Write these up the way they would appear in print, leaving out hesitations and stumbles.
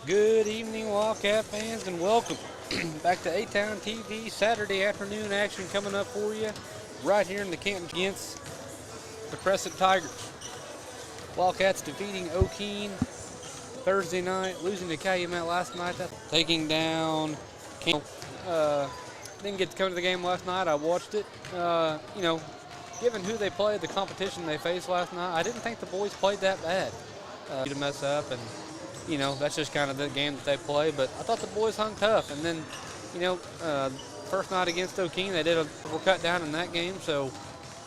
Good evening, Wildcat fans, and welcome back to A-Town TV. Saturday afternoon action coming up for you right here in the Canton against the Crescent Tigers. Wildcats defeating O'Keene Thursday night, losing to Calumet last night. Taking down Canton. Didn't get to come to the game last night. I watched it. Given who they played, the competition they faced last night, I didn't think the boys played that bad. To mess up, and that's just kind of the game that they play. But I thought the boys hung tough, and then first night against O'Keene, were cut down in that game. So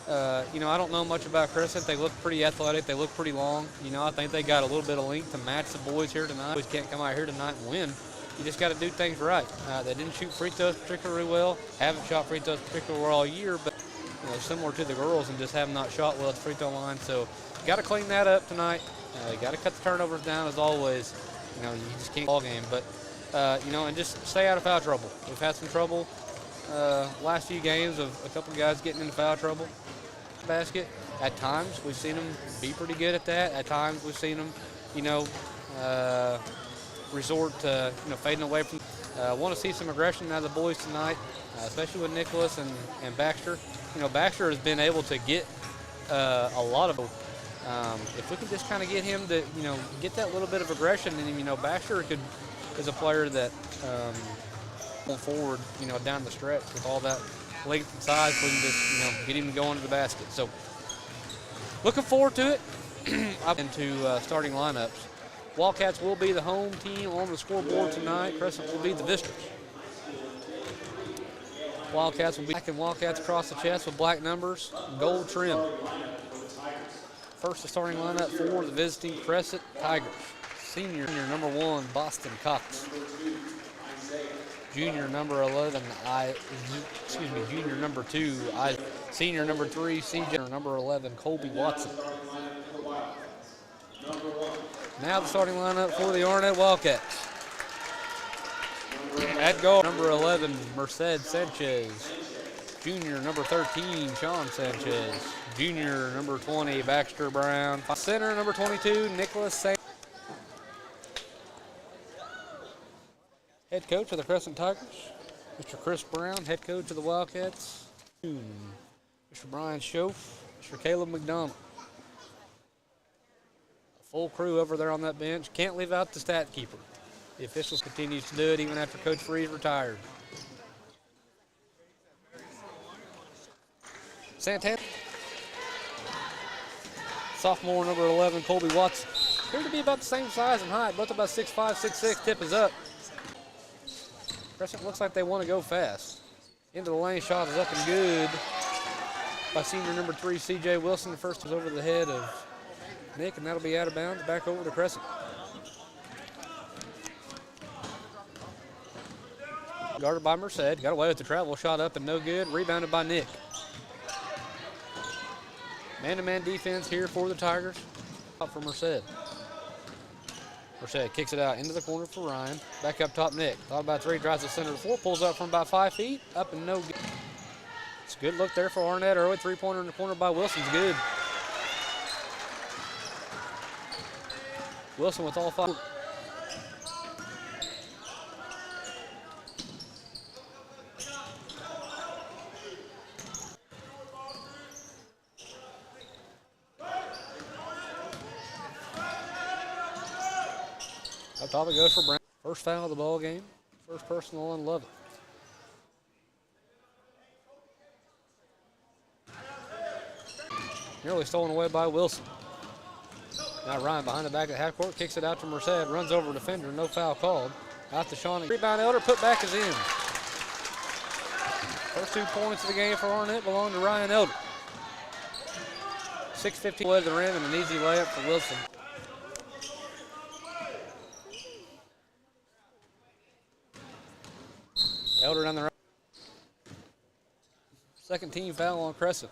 I don't know much about Crescent. They look pretty athletic. They look pretty long. I think they got a little bit of length to match the boys here tonight. Boys can't come out here tonight and win. You just got to do things right. They didn't shoot free throws particularly well. Haven't shot free throws particularly well all year, but similar to the girls, and just have not shot well at the free throw line. So got to clean that up tonight. You got to cut the turnovers down as always. You just can't ball game, but and just stay out of foul trouble. We've had some trouble last few games of a couple guys getting into foul trouble. Basket. At times we've seen them be pretty good at that. At times we've seen them, resort to fading away from. Want to see some aggression out of the boys tonight, especially with Nicholas and Baxter. Baxter has been able to get a lot of. If we can just kind of get him to, get that little bit of aggression in him, Baxter is a player that going forward, down the stretch with all that length and size, we can just, get him going to the basket. So looking forward to it. Into starting lineups. Wildcats will be the home team on the scoreboard tonight. Crescent will be the visitors. Wildcats will be black and Wildcats across the chest with black numbers, gold trim. First, the starting lineup for the visiting Crescent Tigers. Senior number 1, Boston Cox. Junior number 11, junior number 2, senior number 3, CJ number 11, Colby Watson. Now the starting lineup for the Arnett Wildcats. At guard, number 11, Merced Sanchez. Junior number 13, Sean Sanchez. Junior number 20, Baxter Brown. Center number 22, Nicholas Sanchez. Head coach of the Crescent Tigers, Mr. Chris Brown. Head coach of the Wildcats, Mr. Brian Schoaf, Mr. Caleb McDonald. A full crew over there on that bench. Can't leave out the stat keeper. The officials continues to do it even after Coach Freeze retired. Santana. Sophomore number 11, Colby Watson. Appear to be about the same size and height, both about 6'5", 6'6", tip is up. Crescent looks like they want to go fast. Into the lane, shot is up and good by senior number 3, CJ Wilson. The first was over the head of Nick, and that'll be out of bounds, back over to Crescent. Guarded by Merced, got away with the travel, shot up and no good, rebounded by Nick. Man-to-man defense here for the Tigers. Up for Merced. Merced kicks it out into the corner for Ryan. Back up top, Nick. Thought about 3, drives the center to the floor, pulls up from about 5 feet. Up and no good. It's a good look there for Arnett. Early three-pointer in the corner by Wilson's good. Wilson with all 5. Up top it goes for Brown. First foul of the ball game. First personal on Lovett. Nearly stolen away by Wilson. Now Ryan behind the back of the half court, kicks it out to Merced, runs over defender, no foul called. Out to Shawnee. Rebound Elder, put back is in. First 2 points of the game for Arnett belong to Ryan Elder. 6:15 away to the rim and an easy layup for Wilson. Elder down the right. Second team foul on Crescent.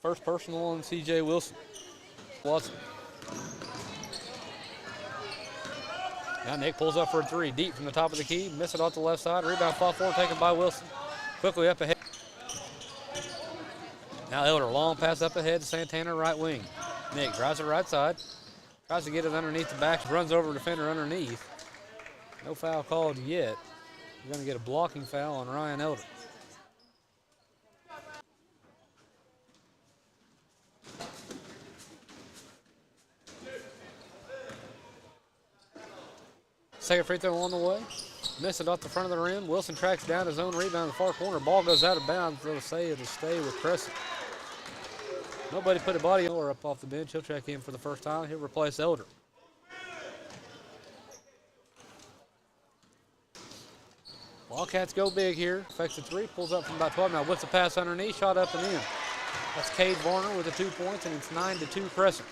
First personal on CJ Wilson. Watson. Now Nick pulls up for a 3. Deep from the top of the key. Miss it off the left side. Rebound fall forward taken by Wilson. Quickly up ahead. Now Elder, long pass up ahead to Santana, right wing. Nick drives the right side. Tries to get it underneath the back, runs over the defender underneath. No foul called yet. We're going to get a blocking foul on Ryan Elder. Second free throw on the way. Missed it off the front of the rim. Wilson tracks down his own rebound in the far corner. Ball goes out of bounds. They'll say it'll stay with Crescent. Nobody put a body or up off the bench. He'll check in for the first time. He'll replace Elder. Wildcats go big here. Fakes the three, pulls up from about 12. Now whips a pass underneath, shot up and in. That's Cade Varner with the 2 points, and it's 9-2 Crescent.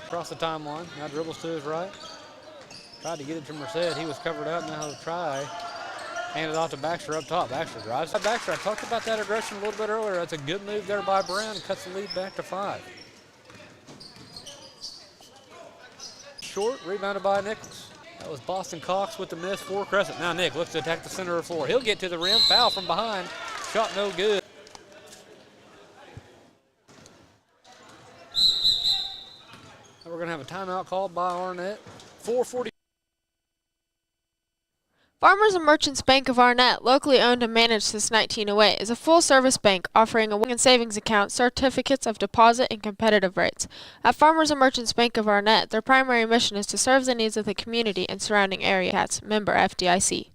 Across the timeline. Now dribbles to his right. Tried to get it to Merced. He was covered up. Now he'll try. Hand it off to Baxter up top. Baxter drives. Baxter, I talked about that aggression a little bit earlier. That's a good move there by Brown. Cuts the lead back to 5. Short, rebounded by Nichols. That was Boston Cox with the miss for Crescent. Now Nick looks to attack the center of the floor. He'll get to the rim. Foul from behind. Shot no good. We're going to have a timeout called by Arnett. 4:40. Farmers and Merchants Bank of Arnett, locally owned and managed since 1908, is a full-service bank offering a checking and savings account, certificates of deposit, and competitive rates. At Farmers and Merchants Bank of Arnett, their primary mission is to serve the needs of the community and surrounding areas. Member FDIC.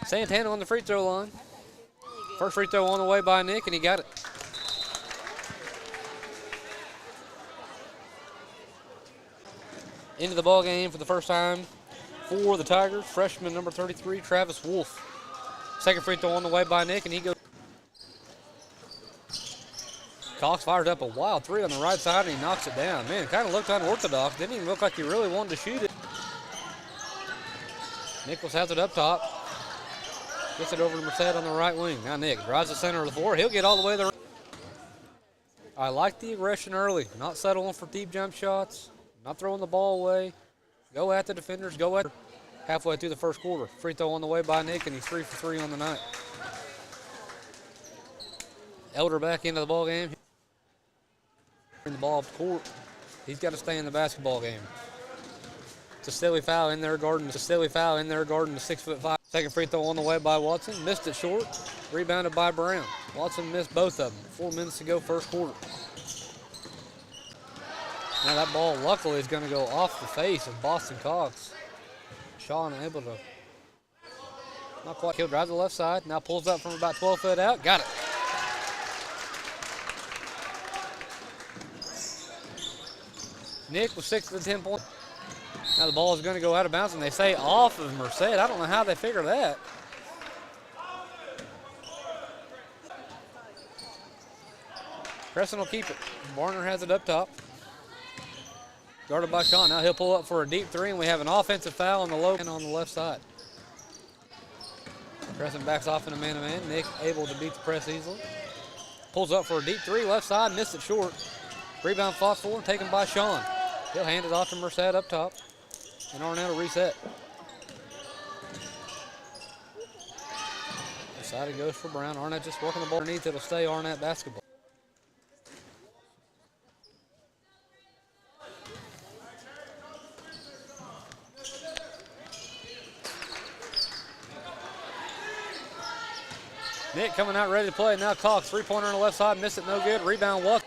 Santana on the free throw line. First free throw on the way by Nick, and he got it. Into the ball game for the first time for the Tigers. Freshman number 33, Travis Wolf. Second free throw on the way by Nick, and he goes. Cox fired up a wild three on the right side, and he knocks it down. Man, it kind of looked unorthodox. Didn't even look like he really wanted to shoot it. Nichols has it up top. Gets it over to Merced on the right wing. Now Nick drives the center of the floor. He'll get all the way to the rim. I like the aggression early. Not settling for deep jump shots. Not throwing the ball away. Go at the defenders. Go at halfway through the first quarter. Free throw on the way by Nick, and he's 3 for 3 on the night. Elder back into the ball game. Bring the ball up the court. He's got to stay in the basketball game. It's a silly foul in their garden. It's a silly foul in their garden to 6'5". Second free throw on the way by Watson. Missed it short. Rebounded by Brown. Watson missed both of them. 4 minutes to go first quarter. Now that ball luckily is going to go off the face of Boston Cox. Shaw able to not quite. He'll drive the left side. Now pulls up from about 12 foot out. Got it. Nick with 6 of the 10 points. Now the ball is going to go out of bounds, and they say off of Merced. I don't know how they figure that. Crescent will keep it. Varner has it up top. Guarded by Sean. Now he'll pull up for a deep three, and we have an offensive foul on the low end on the left side. Crescent backs off in a man-to-man. Nick able to beat the press easily. Pulls up for a deep three, left side, missed it short. Rebound fought for, taken by Sean. He'll hand it off to Merced up top. And Arnett will reset. Decided goes for Brown. Arnett just working the ball underneath. It'll stay Arnett basketball. Nick coming out ready to play. Now Cox, three-pointer on the left side. Missed it, no good. Rebound, Walker.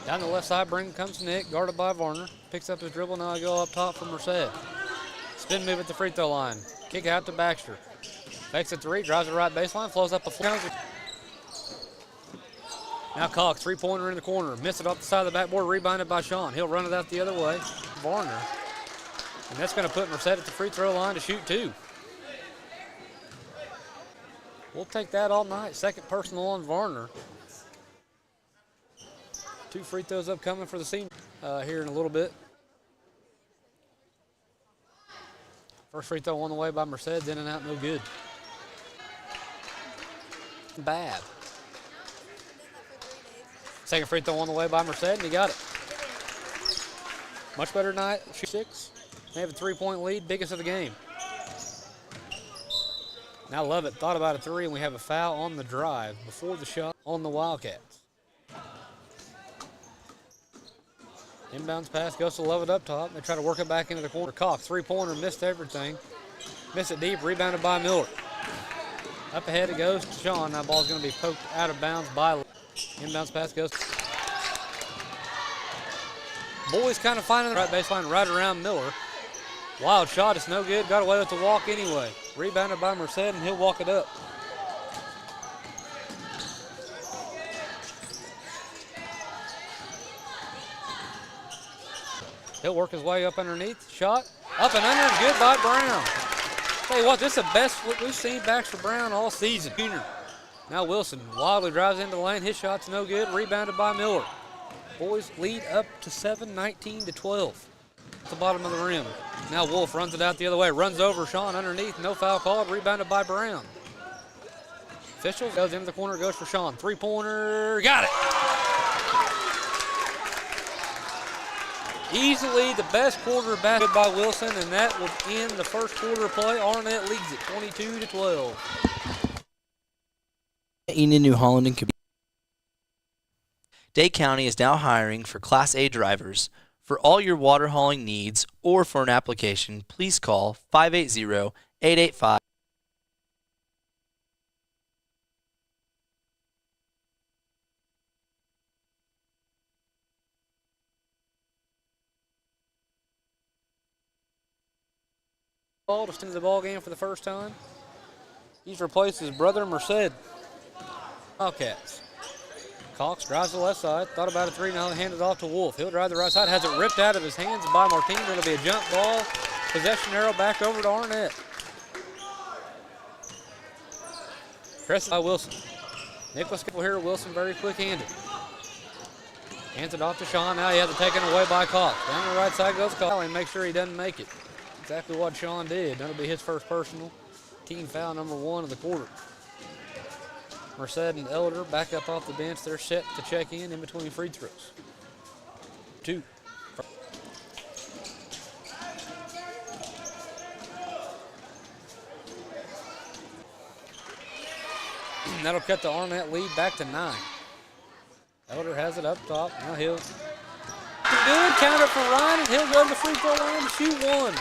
Down the left side, comes Nick, guarded by Varner. Picks up his dribble, now I go up top for Merced. Spin move at the free throw line. Kick out to Baxter. Makes a three, drives the right baseline, flows up the floor. Now Cox, three-pointer in the corner. Missed it off the side of the backboard, rebounded by Sean. He'll run it out the other way. Varner. And that's going to put Merced at the free throw line to shoot 2. We'll take that all night. Second personal on Varner. 2 free throws upcoming for the senior here in a little bit. First free throw on the way by Merced, in and out, no good. Bad. Second free throw on the way by Merced, and he got it. Much better night. 6. They have a 3-point lead, biggest of the game. Now Lovett thought about a three, and we have a foul on the drive before the shot on the Wildcats. Inbounds pass goes to Lovett up top. They try to work it back into the corner. Cox, three-pointer, missed everything. Missed it deep, rebounded by Miller. Up ahead it goes to Sean. That ball's going to be poked out of bounds by inbounds pass goes. Boys kind of finding the right baseline right around Miller. Wild shot, it's no good. Got away with the walk anyway. Rebounded by Merced, and he'll walk it up. He'll work his way up underneath. Shot, up and under, good by Brown. Tell you what, this is the best we've seen Baxter Brown all season. Now Wilson wildly drives into the lane. His shot's no good. Rebounded by Miller. Boys lead up to 7, 19-12. At the bottom of the rim. Now Wolf runs it out the other way. Runs over Sean underneath. No foul called. Rebounded by Brown. Officials goes into the corner. Goes for Sean. Three-pointer. Got it. Easily the best quarter basket by Wilson, and that will end the first quarter of play. Arnett leads it 22-12. Enid, New Holland, and Quebec. Dade County is now hiring for Class A drivers. For all your water hauling needs or for an application, please call 580-885. To step into the ball game for the first time. He's replaced his brother Merced. Wildcats. Cox drives to the left side. Thought about a three, now handed off to Wolf. He'll drive the right side. Has it ripped out of his hands by Martinez. It'll be a jump ball. Possession arrow back over to Arnett. Crescent by Wilson. Nicholas here. Wilson very quick-handed. Hands it off to Sean. Now he has it taken away by Cox. Down the right side goes Cox. And make sure he doesn't make it. Exactly what Sean did. That'll be his first personal. Team foul number 1 of the quarter. Merced and Elder back up off the bench. They're set to check in between free throws. 2. That'll cut the Arnett lead back to 9. Elder has it up top. Now he'll good counter for Ryan, and he'll go to the free throw line to shoot 1.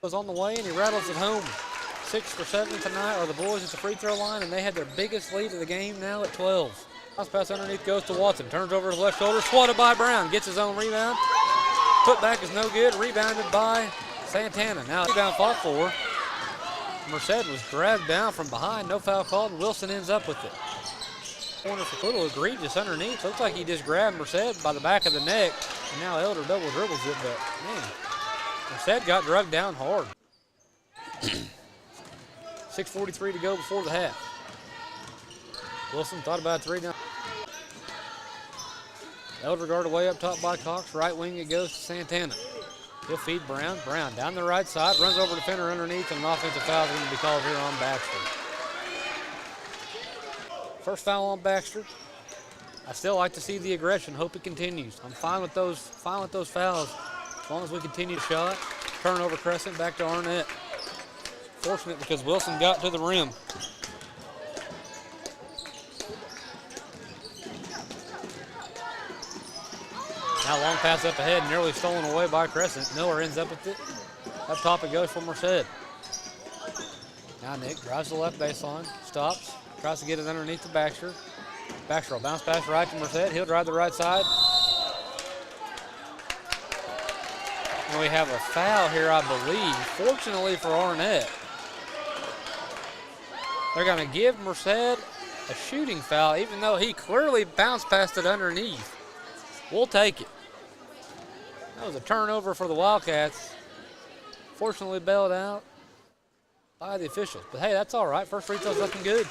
Was on the way, and he rattles it home. 6 for 7 tonight are the boys at the free throw line, and they had their biggest lead of the game now at 12. Bounce pass underneath goes to Watson. Turns over his left shoulder, swatted by Brown. Gets his own rebound. Put back is no good. Rebounded by Santana. Now rebound fought for. Merced was dragged down from behind. No foul called, and Wilson ends up with it. Corner for Little egregious underneath. Looks like he just grabbed Merced by the back of the neck, and now Elder double dribbles it, but man. Merced got drugged down hard. 6:43 to go before the half. Wilson thought about 3 now. Elder guarded way up top by Cox. Right wing it goes to Santana. He'll feed Brown. Brown down the right side. Runs over defender underneath, and an offensive foul is going to be called here on Baxter. First foul on Baxter. I still like to see the aggression. Hope it continues. I'm fine with those fouls. As long as we continue to shot. Turnover Crescent back to Arnett. Fortunate because Wilson got to the rim. Now long pass up ahead, nearly stolen away by Crescent. Miller ends up with it. Up top it goes for Merced. Now Nick drives the left baseline, stops, tries to get it underneath to Baxter. Baxter will bounce pass right to Merced. He'll drive the right side. And we have a foul here, I believe, fortunately for Arnett. They're going to give Merced a shooting foul, even though he clearly bounced past it underneath. We'll take it. That was a turnover for the Wildcats. Fortunately bailed out by the officials. But hey, that's all right. First free throw's looking good.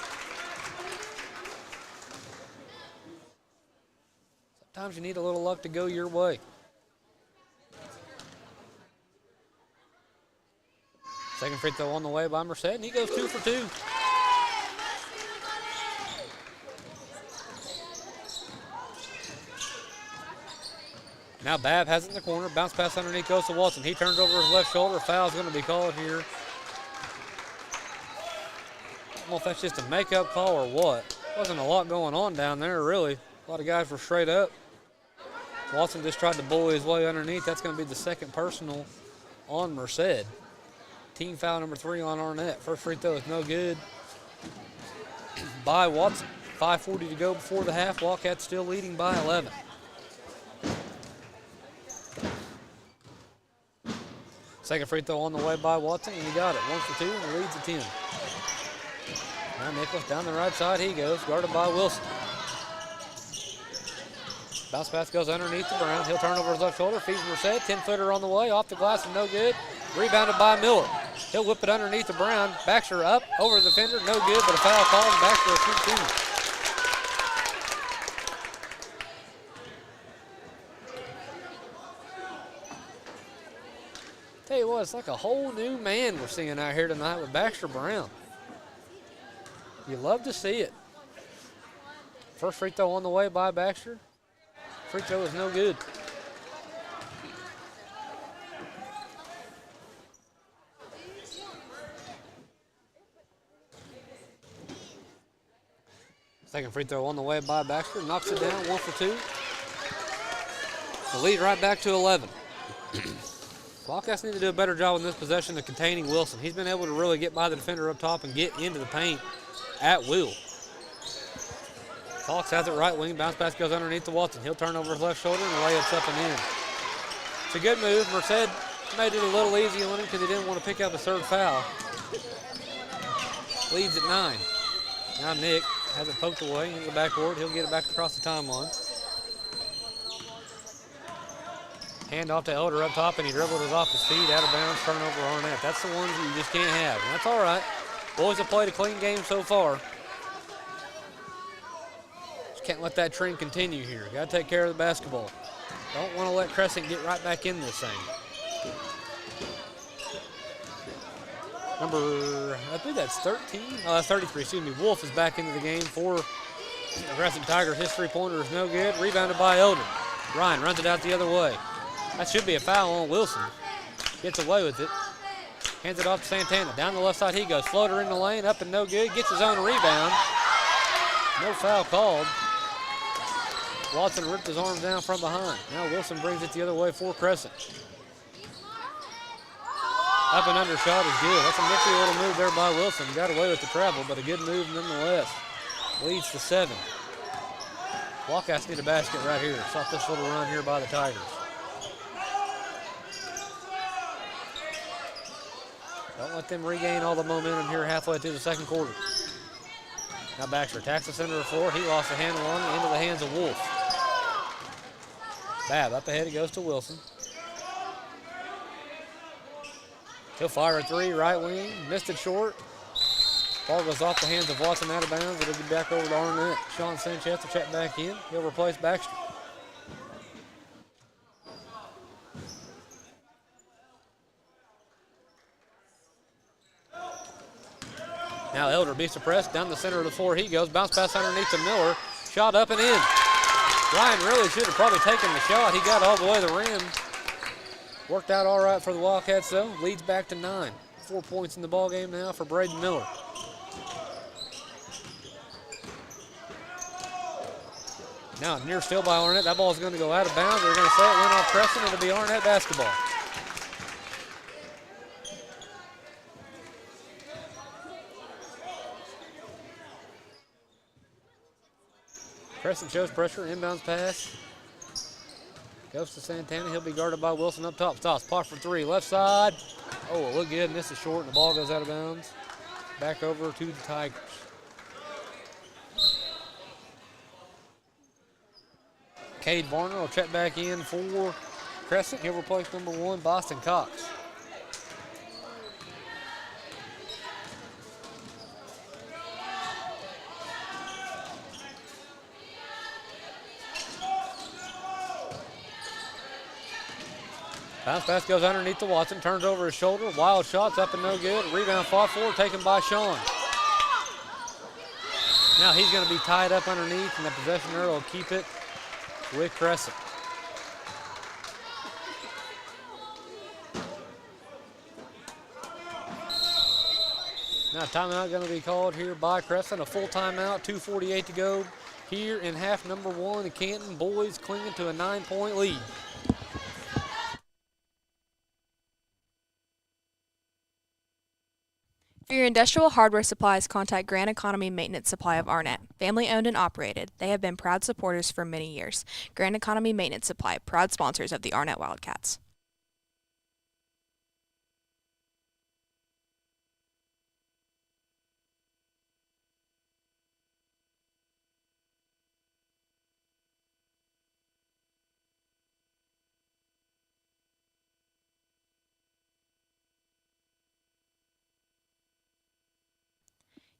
Sometimes you need a little luck to go your way. Second free throw on the way by Merced, and he goes 2 for 2. Now Babb has it in the corner. Bounce pass underneath goes to Watson. He turns over his left shoulder. Foul's going to be called here. I don't know if that's just a makeup call or what. Wasn't a lot going on down there, really. A lot of guys were straight up. Watson just tried to bully his way underneath. That's going to be the second personal on Merced. Team foul number 3 on Arnett. First free throw is no good by Watson. 5:40 to go before the half. Wildcats still leading by 11. Second free throw on the way by Watson, and he got it. 1 for 2, and the lead's at 10. Now Nicholas down the right side. He goes, guarded by Wilson. Bounce pass goes underneath the Brown. He'll turn over his left shoulder, feeds Merced. 10-footer on the way, off the glass and no good. Rebounded by Miller. He'll whip it underneath the Brown. Baxter up, over the defender, no good, but a foul called, and Baxter a shoot 2. Tell you what, it's like a whole new man we're seeing out here tonight with Baxter Brown. You love to see it. First free throw on the way by Baxter. Free throw is no good. Second free throw on the way by Baxter. Knocks it down, 1 for 2. The lead right back to 11. Wildcats need to do a better job in this possession of containing Wilson. He's been able to really get by the defender up top and get into the paint at will. Fox has it right wing. Bounce pass goes underneath to Watson. He'll turn over his left shoulder and the layup's up and in. It's a good move. Merced made it a little easy on him because he didn't want to pick up a third foul. Leads at 9. Now Nick has it poked away into the backboard. He'll get it back across the timeline. Hand off to Elder up top, and he dribbled it off his feet, out of bounds, turnover Arnett. That's the ones that you just can't have, and that's all right. Boys have played a clean game so far. Just can't let that trend continue here. Got to take care of the basketball. Don't want to let Crescent get right back in this thing. Number, I think that's 13. Oh, that's 33, excuse me. Wolf is back into the game for the Crescent Tigers. His three-pointer is no good. Rebounded by Elder. Ryan runs it out the other way. That should be a foul on Wilson. Gets away with it. Hands it off to Santana. Down the left side he goes. Floater in the lane, up and no good. Gets his own rebound. No foul called. Watson ripped his arms down from behind. Now Wilson brings it the other way for Crescent. Up and under shot is good. That's a nifty little move there by Wilson. Got away with the travel, but a good move nonetheless. Leads to 7. Wildcats need a basket right here. Stop this little run here by the Tigers. Don't let them regain all the momentum here halfway through the second quarter. Now Baxter attacks the center of the floor. He lost the handle on it into the hands of Wolf. Babb up ahead, it goes to Wilson. He'll fire a 3, right wing, missed it short. Ball goes off the hands of Watson out of bounds. It'll be back over to Arnett. Sean Sanchez to check back in. He'll replace Baxter. Now Elder beats the press. Down the center of the floor he goes. Bounce pass underneath to Miller. Shot up and in. Ryan really should have probably taken the shot. He got all the way to the rim. Worked out all right for the Wildcats though. Leads back to 9. 4 points in the ball game now for Braden Miller. Now near still by Arnett. That ball is going to go out of bounds. They're going to say it went off Crescent. It'll be Arnett basketball. Crescent shows pressure, inbounds pass. Goes to Santana, he'll be guarded by Wilson up top. Stops, pot for 3, left side. Oh, it looked good, misses short, and the ball goes out of bounds. Back over to the Tigers. Cade Varner will check back in for Crescent. He'll replace number 1, Boston Cox. Bounce pass goes underneath to Watson, turns over his shoulder. Wild shots up and no good. Rebound fought for, taken by Sean. Now he's going to be tied up underneath, and the possession arrow will keep it with Crescent. Now timeout going to be called here by Crescent. A full timeout, 2:48 to go here in half number one. The Canton boys clinging to a 9-point lead. For your industrial hardware supplies, contact Grand Economy Maintenance Supply of Arnett. Family owned and operated, they have been proud supporters for many years. Grand Economy Maintenance Supply, proud sponsors of the Arnett Wildcats.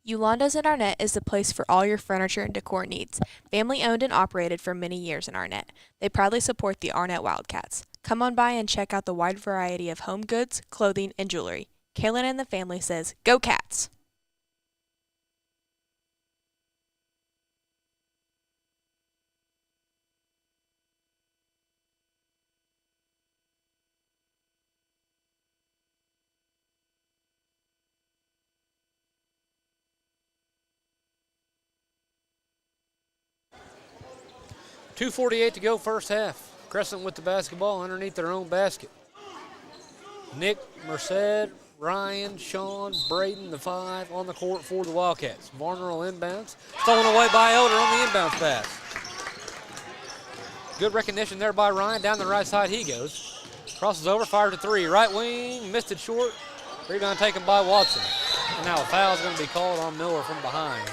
Yolanda's in Arnett is the place for all your furniture and decor needs. Family owned and operated for many years in Arnett. They proudly support the Arnett Wildcats. Come on by and check out the wide variety of home goods, clothing, and jewelry. Kaylin and the family says, "Go Cats!" .248 to go first half. Crescent with the basketball underneath their own basket. Nick, Merced, Ryan, Sean, Braden, the 5 on the court for the Wildcats. Varner will inbounds. Stolen away by Elder on the inbounds pass. Good recognition there by Ryan. Down the right side he goes. Crosses over, fires a 3. Right wing, missed it short. Rebound taken by Watson. And now a foul is going to be called on Miller from behind.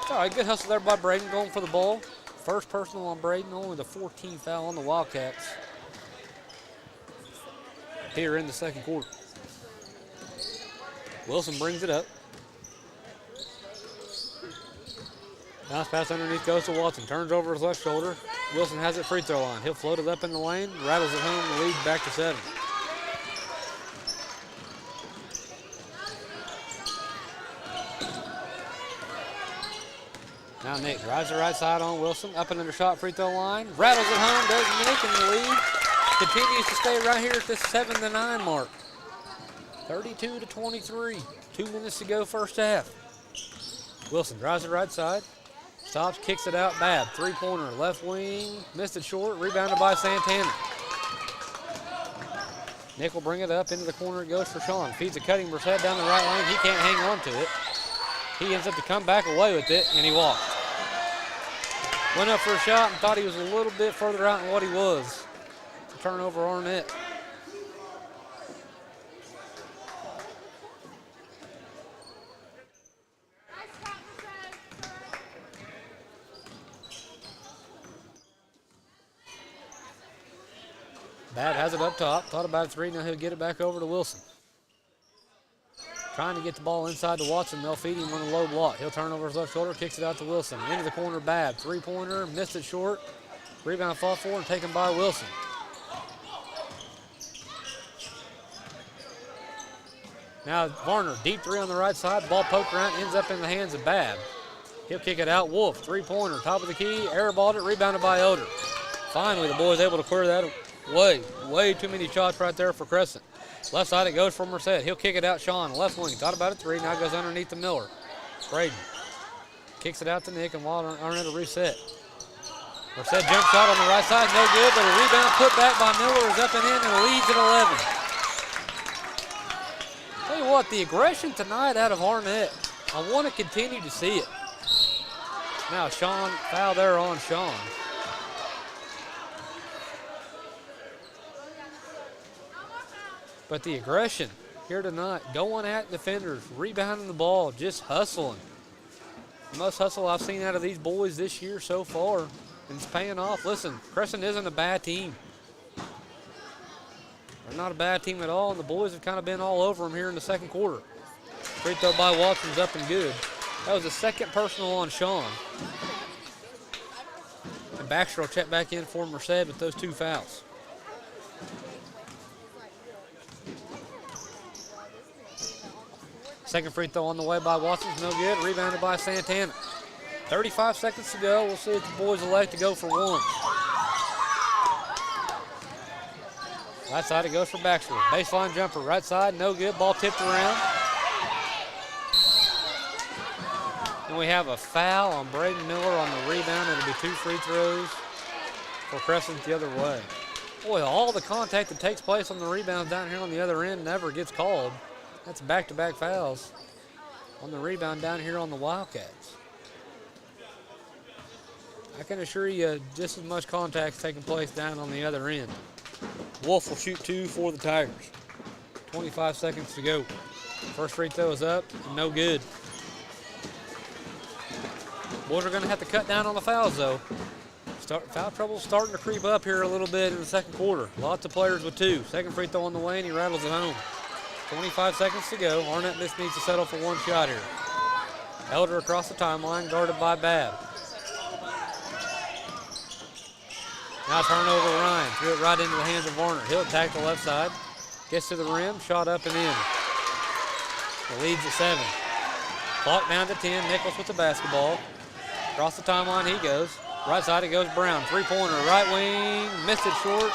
All right, good hustle there by Braden going for the ball. First personal on Braden, only the 14th foul on the Wildcats here in the second quarter. Wilson brings it up. Nice pass underneath goes to Watson. Turns over his left shoulder. Wilson has it free throw line. He'll float it up in the lane. Rattles it home and leads back to 7. Now Nick drives the right side on Wilson, up and under shot free throw line. Rattles it home, does Nick, and the lead continues to stay right here at this 7-9 mark. 32-23, 2 minutes to go first half. Wilson drives the right side, stops, kicks it out, bad. 3-pointer, left wing, missed it short, rebounded by Santana. Nick will bring it up into the corner, it goes for Sean. Feeds a cutting Merced down the right lane, he can't hang on to it. He ends up to come back away with it, and he walked. Went up for a shot and thought he was a little bit further out than what he was. Turnover Arnett. Bad has it up top. Thought about a 3. Now he'll get it back over to Wilson. Trying to get the ball inside to Watson. They'll feed him on a low block. He'll turn over his left shoulder, kicks it out to Wilson. Into the corner, bad. 3-pointer, missed it short. Rebound fought for and taken by Wilson. Now Varner, deep 3 on the right side. Ball poked around, ends up in the hands of Babb. He'll kick it out. Wolf, 3-pointer, top of the key, airballed it, rebounded by Elder. Finally, the boys able to clear that away. Way too many shots right there for Crescent. Left side it goes for Merced. He'll kick it out, Sean. Left wing, thought about a 3, now goes underneath the Miller. Braden kicks it out to Nick, and Arnett will reset. Merced jump shot on the right side, no good, but a rebound put back by Miller is up and in and leads at 11. Tell you what, the aggression tonight out of Arnett, I want to continue to see it. Now Sean, foul there on Sean. But the aggression here tonight, going at defenders, rebounding the ball, just hustling. The most hustle I've seen out of these boys this year so far, and it's paying off. Listen, Crescent isn't a bad team. They're not a bad team at all, and the boys have kind of been all over them here in the second quarter. Free throw by Watson's up and good. That was the second personal on Sean. And Baxter will check back in for Merced with those 2 fouls. Second free throw on the way by Watson's no good. Rebounded by Santana. 35 seconds to go. We'll see if the boys elect to go for one. Right side it goes for Baxter. Baseline jumper. Right side, no good. Ball tipped around. And we have a foul on Braden Miller on the rebound. It'll be 2 free throws for Crescent the other way. Boy, all the contact that takes place on the rebound down here on the other end never gets called. That's back-to-back fouls on the rebound down here on the Wildcats. I can assure you just as much contact taking place down on the other end. Wolf will shoot 2 for the Tigers. 25 seconds to go. First free throw is up and no good. Boys are going to have to cut down on the fouls, though. Foul trouble starting to creep up here a little bit in the second quarter. Lots of players with 2. Second free throw on the way, and he rattles it home. 25 seconds to go. Arnett needs to settle for one shot here. Elder across the timeline, guarded by Babb. Now turnover to Ryan. Threw it right into the hands of Warner. He'll attack the left side. Gets to the rim, shot up and in. The lead's at 7. Clock down to 10. Nichols with the basketball. Across the timeline he goes. Right side it goes Brown. Three-pointer, right wing. Missed it short.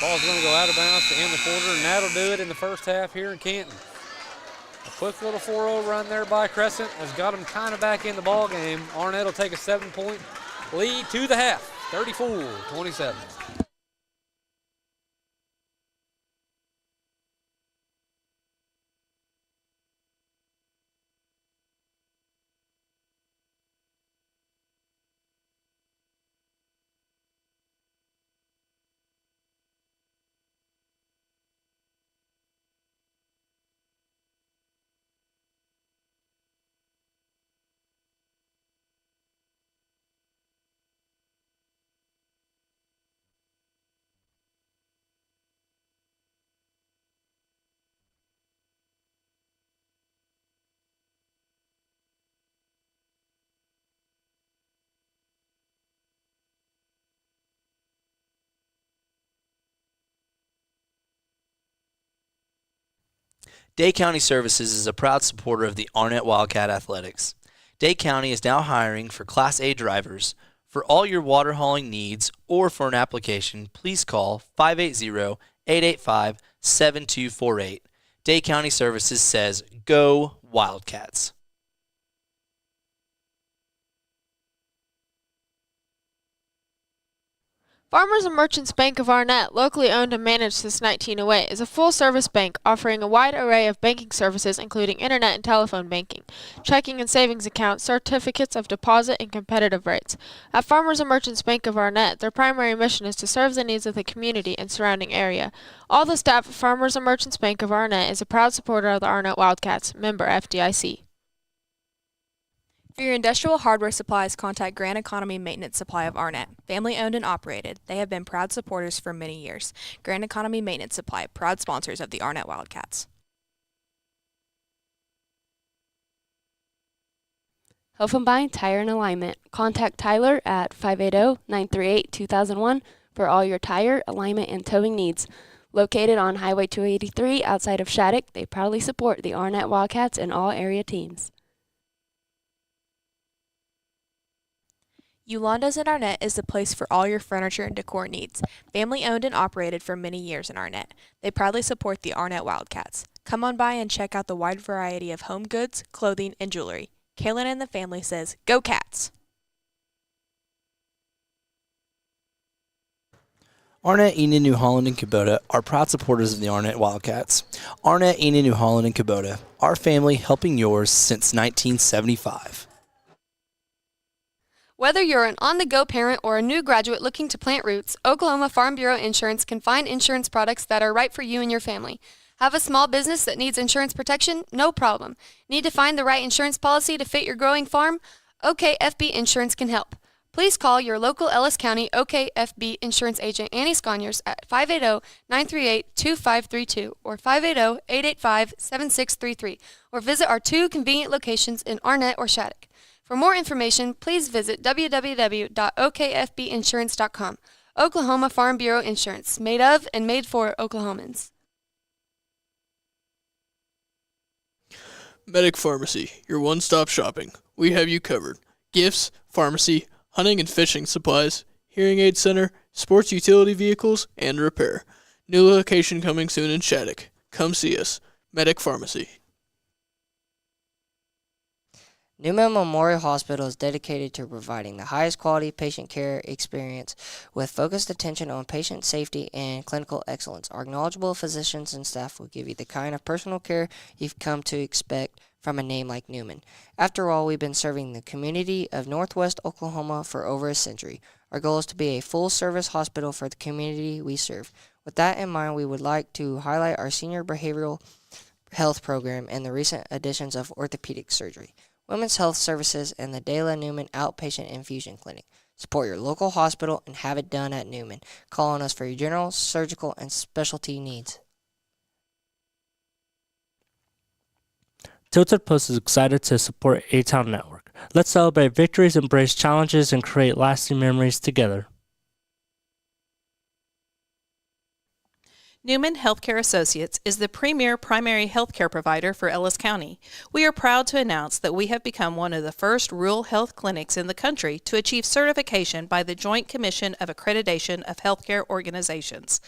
Ball's going to go out of bounds to end the quarter, and that'll do it in the first half here in Canton. A quick little 4-0 run there by Crescent has got them kind of back in the ball game. Arnett will take a 7-point lead to the half, 34-27. Day County Services is a proud supporter of the Arnett Wildcat Athletics. Day County is now hiring for Class A drivers. For all your water hauling needs or for an application, please call 580-885-7248. Day County Services says, Go Wildcats! Farmers and Merchants Bank of Arnett, locally owned and managed since 1908, is a full-service bank offering a wide array of banking services including internet and telephone banking, checking and savings accounts, certificates of deposit, and competitive rates. At Farmers and Merchants Bank of Arnett, their primary mission is to serve the needs of the community and surrounding area. All the staff at Farmers and Merchants Bank of Arnett is a proud supporter of the Arnett Wildcats, member FDIC. For your industrial hardware supplies, contact Grand Economy Maintenance Supply of Arnett. Family owned and operated, they have been proud supporters for many years. Grand Economy Maintenance Supply, proud sponsors of the Arnett Wildcats. Helfenbein Tire and Alignment. Contact Tyler at 580-938-2001 for all your tire, alignment, and towing needs. Located on Highway 283 outside of Shattuck, they proudly support the Arnett Wildcats and all area teams. Yolanda's in Arnett is the place for all your furniture and decor needs. Family owned and operated for many years in Arnett. They proudly support the Arnett Wildcats. Come on by and check out the wide variety of home goods, clothing, and jewelry. Kaylin and the family says, Go Cats! Arnett, Enid, New Holland, and Kubota are proud supporters of the Arnett Wildcats. Arnett, Enid, New Holland, and Kubota, our family helping yours since 1975. Whether you're an on-the-go parent or a new graduate looking to plant roots, Oklahoma Farm Bureau Insurance can find insurance products that are right for you and your family. Have a small business that needs insurance protection? No problem. Need to find the right insurance policy to fit your growing farm? OKFB Insurance can help. Please call your local Ellis County OKFB insurance agent Annie Sconiers at 580-938-2532 or 580-885-7633 or visit our 2 convenient locations in Arnett or Shattuck. For more information, please visit www.okfbinsurance.com. Oklahoma Farm Bureau Insurance, made of and made for Oklahomans. Medic Pharmacy, your one-stop shopping. We have you covered. Gifts, pharmacy, hunting and fishing supplies, hearing aid center, sports utility vehicles, and repair. New location coming soon in Shattuck. Come see us. Medic Pharmacy. Newman Memorial Hospital is dedicated to providing the highest quality patient care experience with focused attention on patient safety and clinical excellence. Our knowledgeable physicians and staff will give you the kind of personal care you've come to expect from a name like Newman. After all, we've been serving the community of Northwest Oklahoma for over a century. Our goal is to be a full-service hospital for the community we serve. With that in mind, we would like to highlight our senior behavioral health program and the recent additions of orthopedic surgery, women's health services, and the De La Newman Outpatient Infusion Clinic. Support your local hospital and have it done at Newman. Call on us for your general, surgical, and specialty needs. Tilted Post is excited to support A-Town Network. Let's celebrate victories, embrace challenges, and create lasting memories together. Newman Healthcare Associates is the premier primary healthcare provider for Ellis County. We are proud to announce that we have become one of the first rural health clinics in the country to achieve certification by the Joint Commission of Accreditation of Healthcare Organizations.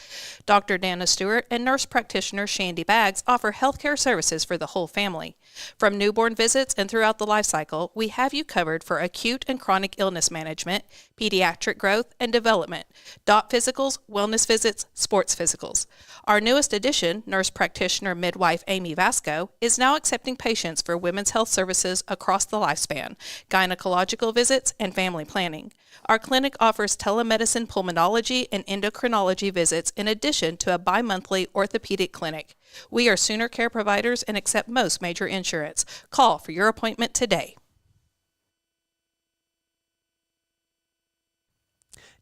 Dr. Dana Stewart and nurse practitioner Shandy Baggs offer healthcare services for the whole family. From newborn visits and throughout the life cycle, we have you covered for acute and chronic illness management, pediatric growth and development, DOT physicals, wellness visits, sports physicals. Our newest addition, nurse practitioner midwife Amy Vasco, is now accepting patients for women's health services across the lifespan, gynecological visits, and family planning. Our clinic offers telemedicine pulmonology and endocrinology visits in addition to a bi-monthly orthopedic clinic. We are Sooner Care providers and accept most major insurance. Call for your appointment today.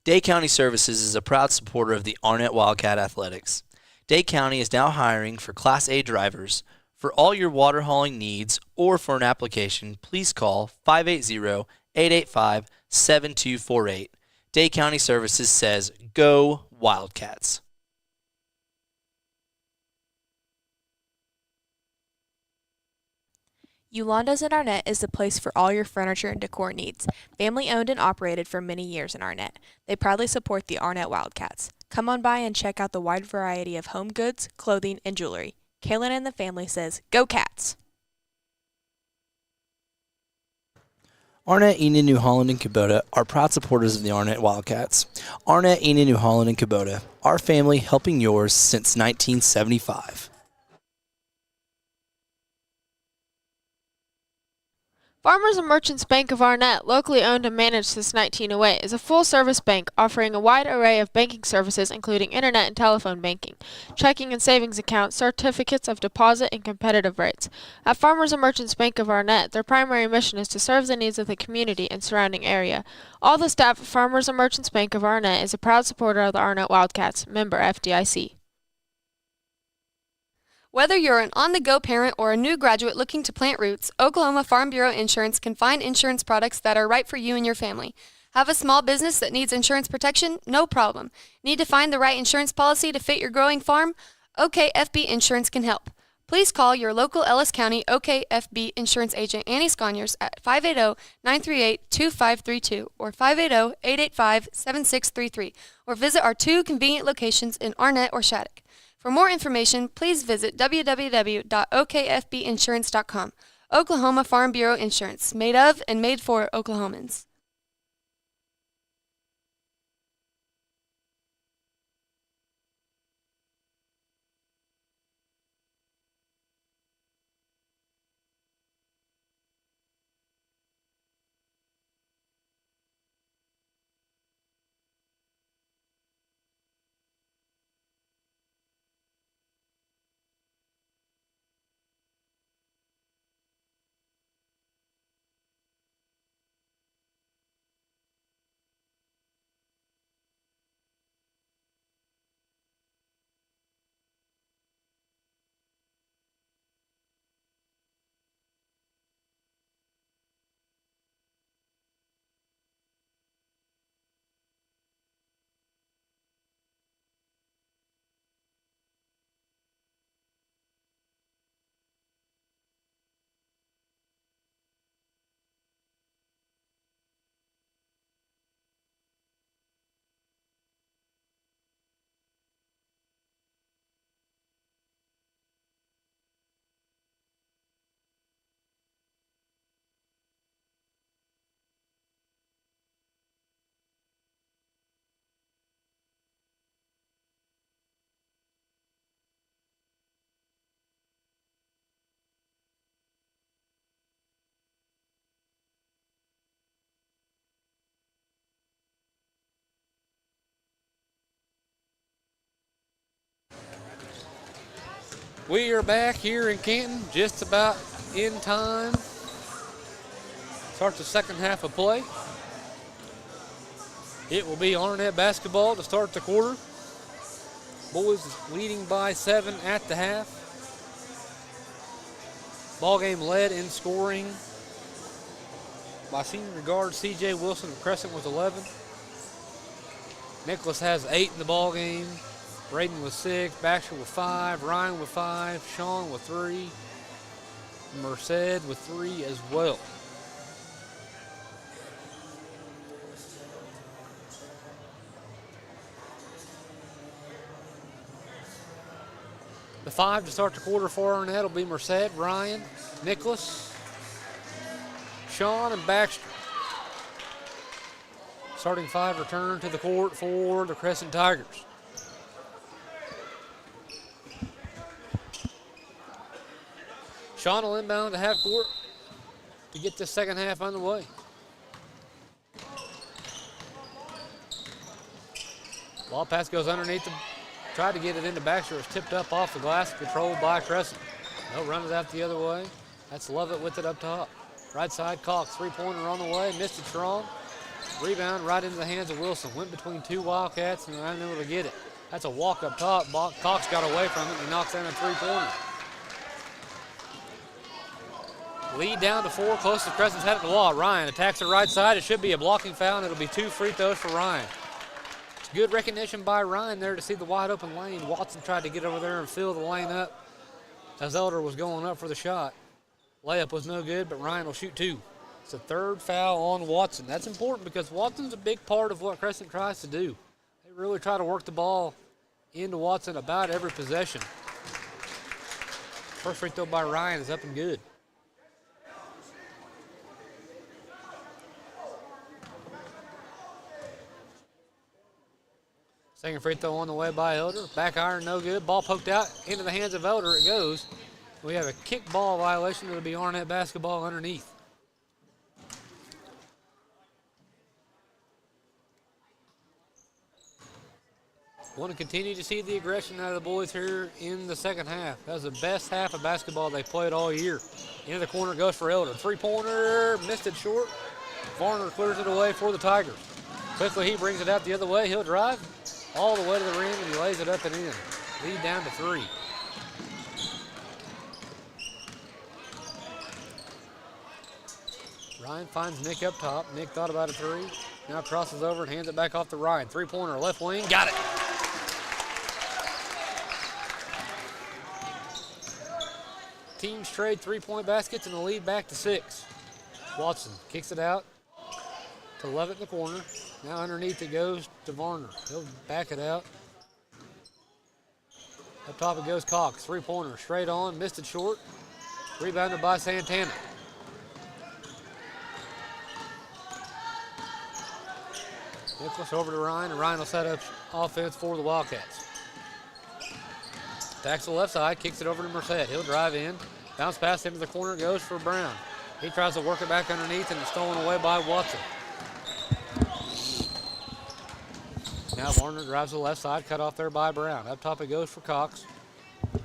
Dade County Services is a proud supporter of the Arnett Wildcat Athletics. Dade County is now hiring for Class A drivers. For all your water hauling needs or for an application, please call 580-885-7248. Dade County Services says, Go Wildcats! Yolanda's in Arnett is the place for all your furniture and decor needs. Family owned and operated for many years in Arnett. They proudly support the Arnett Wildcats. Come on by and check out the wide variety of home goods, clothing, and jewelry. Kaylin and the family says, Go Cats! Arnett, Enid, New Holland, and Kubota are proud supporters of the Arnett Wildcats. Arnett, Enid, New Holland, and Kubota, our family helping yours since 1975. Farmers and Merchants Bank of Arnett, locally owned and managed since 1908, is a full-service bank offering a wide array of banking services including internet and telephone banking, checking and savings accounts, certificates of deposit, and competitive rates. At Farmers and Merchants Bank of Arnett, their primary mission is to serve the needs of the community and surrounding area. All the staff at Farmers and Merchants Bank of Arnett is a proud supporter of the Arnett Wildcats, member FDIC. Whether you're an on-the-go parent or a new graduate looking to plant roots, Oklahoma Farm Bureau Insurance can find insurance products that are right for you and your family. Have a small business that needs insurance protection? No problem. Need to find the right insurance policy to fit your growing farm? OKFB Insurance can help. Please call your local Ellis County OKFB Insurance agent Annie Sconyers at 580-938-2532 or 580-885-7633 or visit our two convenient locations in Arnett or Shattuck. For more information, please visit www.okfbinsurance.com. Oklahoma Farm Bureau Insurance, made of and made for Oklahomans. We are back here in Canton, just about in time. Starts the second half of play. It will be Arnett basketball to start the quarter. Boys leading by 7 at the half. Ball game led in scoring by senior guard C.J. Wilson of Crescent with 11. Nicholas has 8 in the ball game. Braden with 6, Baxter with 5, Ryan with 5, Sean with 3, Merced with 3 as well. The 5 to start the quarter for Arnett will be Merced, Ryan, Nicholas, Sean, and Baxter. Starting 5 return to the court for the Crescent Tigers. Sean will inbound to half court to get this second half underway. Ball pass goes underneath the, tried to get it into Baxter. It's tipped up off the glass, controlled by Crescent. They'll run it out the other way. That's Lovett with it up top. Right side, Cox, three-pointer on the way, missed it strong. Rebound right into the hands of Wilson. Went between 2 Wildcats and unable to get it. That's a walk up top. Cox got away from it and he knocks down a three-pointer. Lead down to 4, close to Crescent's head at the wall. Ryan attacks the right side. It should be a blocking foul, and it'll be 2 free throws for Ryan. It's good recognition by Ryan there to see the wide open lane. Watson tried to get over there and fill the lane up as Elder was going up for the shot. Layup was no good, but Ryan will shoot 2. It's the 3rd foul on Watson. That's important because Watson's a big part of what Crescent tries to do. They really try to work the ball into Watson about every possession. First free throw by Ryan is up and good. Second free throw on the way by Elder. Back iron, no good. Ball poked out into the hands of Elder. It goes. We have a kick ball violation. It'll be Arnett basketball underneath. Want to continue to see the aggression out of the boys here in the second half. That was the best half of basketball they played all year. Into the corner goes for Elder. Three-pointer, missed it short. Varner clears it away for the Tigers. Quickly he brings it out the other way. He'll drive all the way to the rim and he lays it up and in. Lead down to 3. Ryan finds Nick up top. Nick thought about a 3. Now crosses over and hands it back off to Ryan. Three-pointer, left wing, got it. Teams trade 3-point baskets and the lead back to 6. Watson kicks it out to Lovett in the corner. Now underneath it goes to Varner. He'll back it out. Up top it goes Cox. Three-pointer straight on, missed it short. Rebounded by Santana. Nicholas over to Ryan, and Ryan will set up offense for the Wildcats. Attacks the left side, kicks it over to Merced. He'll drive in. Bounce pass into the corner, goes for Brown. He tries to work it back underneath, and it's stolen away by Watson. Now Varner drives to the left side, cut off there by Brown. Up top it goes for Cox.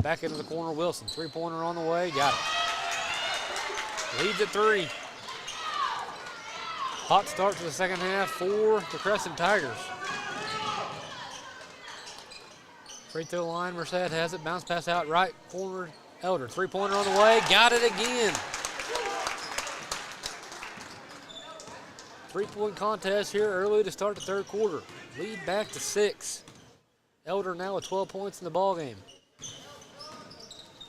Back into the corner, Wilson. Three-pointer on the way, got it. Leads at 3. Hot start to the second half for the Crescent Tigers. Free throw line, Merced has it. Bounce pass out right corner, Elder. Three-pointer on the way, got it again. 3-point contest here early to start the third quarter. Lead back to 6. Elder now with 12 points in the ball game.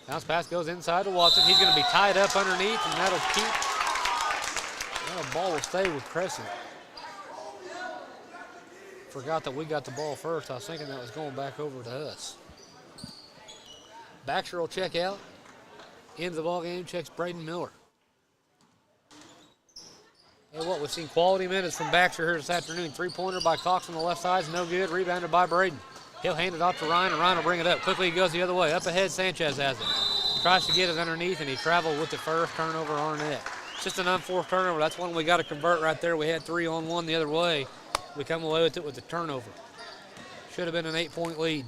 Bounce pass goes inside to Watson. He's going to be tied up underneath, and that'll keep. The ball will stay with Crescent. Forgot that we got the ball first. I was thinking that was going back over to us. Baxter will check out. Into the ball game, checks Braden Miller. Hey, what, we've seen quality minutes from Baxter here this afternoon. Three-pointer by Cox on the left side is no good. Rebounded by Braden. He'll hand it off to Ryan, and Ryan will bring it up. Quickly he goes the other way. Up ahead, Sanchez has it. Tries to get it underneath, and he traveled with the first turnover, Arnett. It's just an unforced turnover. That's one we got to convert right there. We had 3-on-1 the other way. We come away with it with the turnover. Should have been an 8-point lead.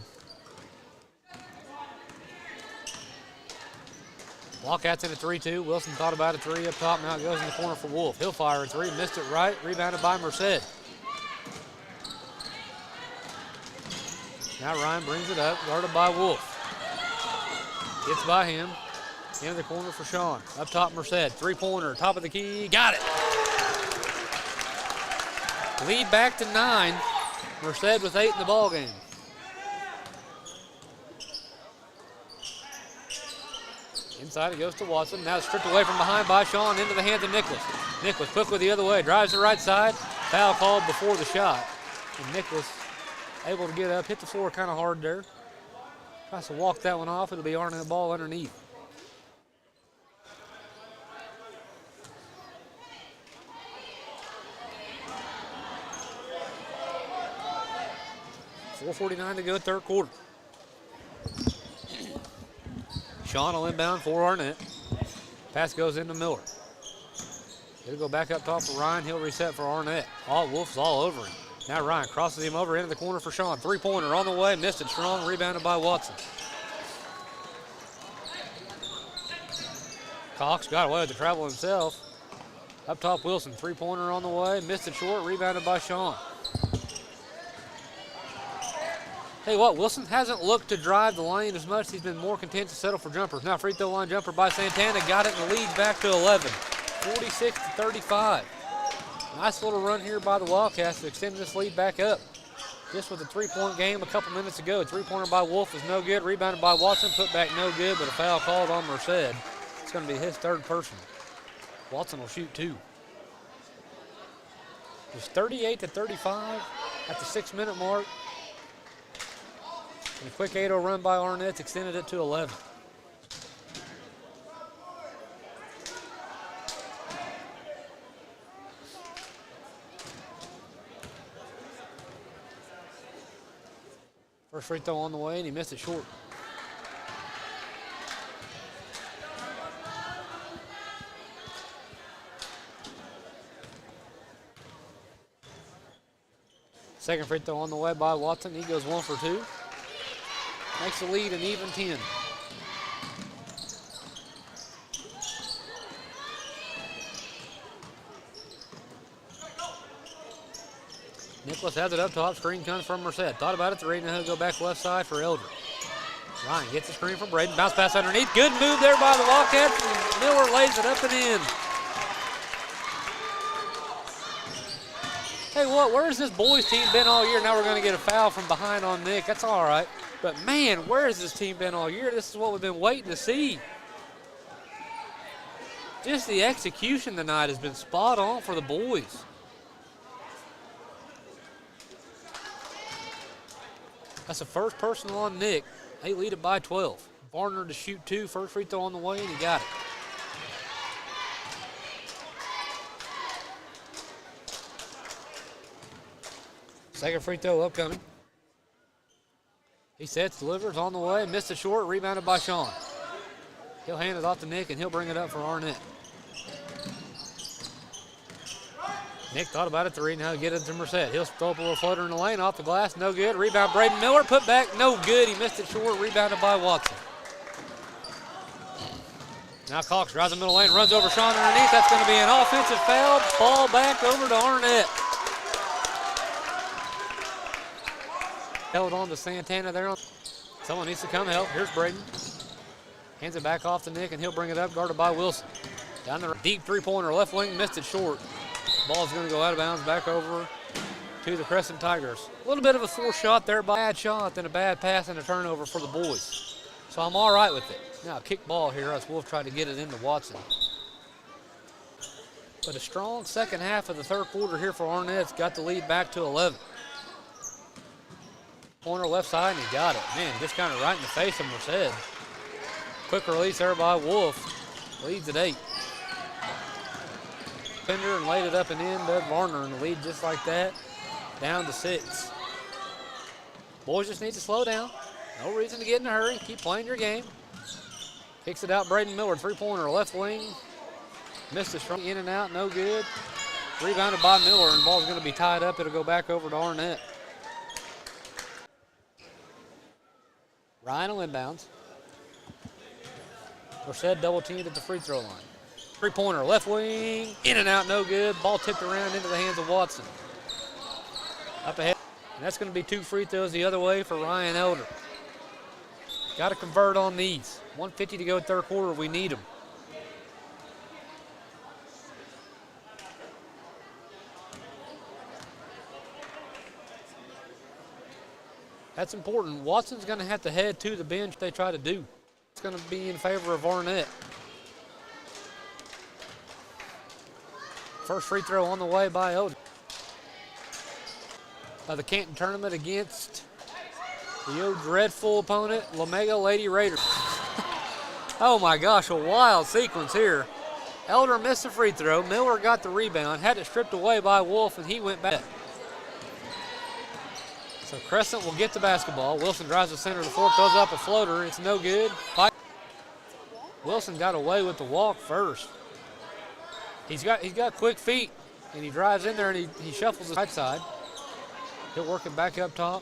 Wildcats in a 3-2. Wilson thought about a three up top. Now it goes in the corner for Wolf. He'll fire a three. Missed it right. Rebounded by Merced. Now Ryan brings it up. Guarded by Wolf. Gets by him. Into the corner for Sean. Up top, Merced. Three-pointer. Top of the key. Got it. Lead back to 9. Merced with 8 in the ball game. Inside it goes to Watson. Now stripped away from behind by Sean into the hands of Nicholas. Nicholas quickly the other way. Drives the right side. Foul called before the shot. And Nicholas able to get up. Hit the floor kind of hard there. Tries to walk that one off. It'll be Arnett ball underneath. .4:49 to go, third quarter. Sean will inbound for Arnett. Pass goes into Miller. He'll go back up top for Ryan. He'll reset for Arnett. Wolf's all over him. Now Ryan crosses him over into the corner for Sean. Three-pointer on the way. Missed it strong. Rebounded by Watson. Cox got away with the travel himself. Up top, Wilson. Three-pointer on the way. Missed it short. Rebounded by Sean. Tell you what, Wilson hasn't looked to drive the lane as much. He's been more content to settle for jumpers. Now free throw line jumper by Santana. Got it and the lead back to 11. 46-35. Nice little run here by the Wildcats to extend this lead back up. Just with a three-point game a couple minutes ago. Three-pointer by Wolf was no good. Rebounded by Watson. Put back no good, but a foul called on Merced. It's going to be his third personal. Watson will shoot 2. It's 38-35 at the 6-minute mark. And a quick 8-0 run by Arnett extended it to 11. First free throw on the way, and he missed it short. Second free throw on the way by Watson. He goes 1 for 2. Makes the lead an even 10. Nicholas has it up top. Screen comes from Merced. Thought about it. Now he'll go back left side for Eldridge. Ryan gets the screen from Braden. Bounce pass underneath. Good move there by the Wildcats. And Miller lays it up and in. Hey, what? Where's this boys team been all year? Now we're going to get a foul from behind on Nick. That's all right. But, man, where has this team been all year? This is what we've been waiting to see. Just the execution tonight has been spot on for the boys. That's the first personal on Nick. They lead it by 12. Varner to shoot 2. First free throw on the way, and he got it. Second free throw upcoming. He sets, delivers on the way, missed it short, rebounded by Sean. He'll hand it off to Nick, and he'll bring it up for Arnett. Nick thought about a 3, now he'll get it to Merced. He'll throw up a little floater in the lane, off the glass, no good. Rebound, Braden Miller, put back, no good. He missed it short, rebounded by Watson. Now Cox drives the middle lane, runs over Sean underneath. That's going to be an offensive foul. Ball back over to Arnett. Held on to Santana there. Someone needs to come help. Here's Braden. Hands it back off to Nick, and he'll bring it up, guarded by Wilson. Down the deep three-pointer, left wing, missed it short. Ball's going to go out of bounds, back over to the Crescent Tigers. A little bit of a forced shot there, bad shot, then a bad pass and a turnover for the boys. So I'm all right with it. Now a kick ball here as Wolf tried to get it into Watson. But a strong second half of the third quarter here for Arnett's got the lead back to 11. Corner left side, and he got it. Man, just kind of right in the face of Merced. Quick release there by Wolf. Leads at 8. Pender and laid it up and in. Doug Varner in the lead just like that. Down to 6. Boys just need to slow down. No reason to get in a hurry. Keep playing your game. Kicks it out, Braden Miller, three-pointer, left wing. Missed it strong, in and out, no good. Rebounded by Miller, and the ball's going to be tied up. It'll go back over to Arnett. Ryan will inbounds. Merced double teamed at the free throw line. Three-pointer, left wing, in and out, no good. Ball tipped around into the hands of Watson. Up ahead, and that's going to be 2 free throws the other way for Ryan Elder. Got to convert on these. 1:50 to go third quarter, we need them. That's important. Watson's going to have to head to the bench if they try to do. It's going to be in favor of Arnett. First free throw on the way by Elder. The Canton tournament against the dreadful opponent, Lamega Lady Raiders. Oh my gosh, a wild sequence here. Elder missed the free throw. Miller got the rebound, had it stripped away by Wolf, and he went back. So Crescent will get the basketball. Wilson drives the center of the floor, throws up a floater. It's no good. Wilson got away with the walk first. He's got quick feet, and he drives in there and he shuffles the right side. He'll work it back up top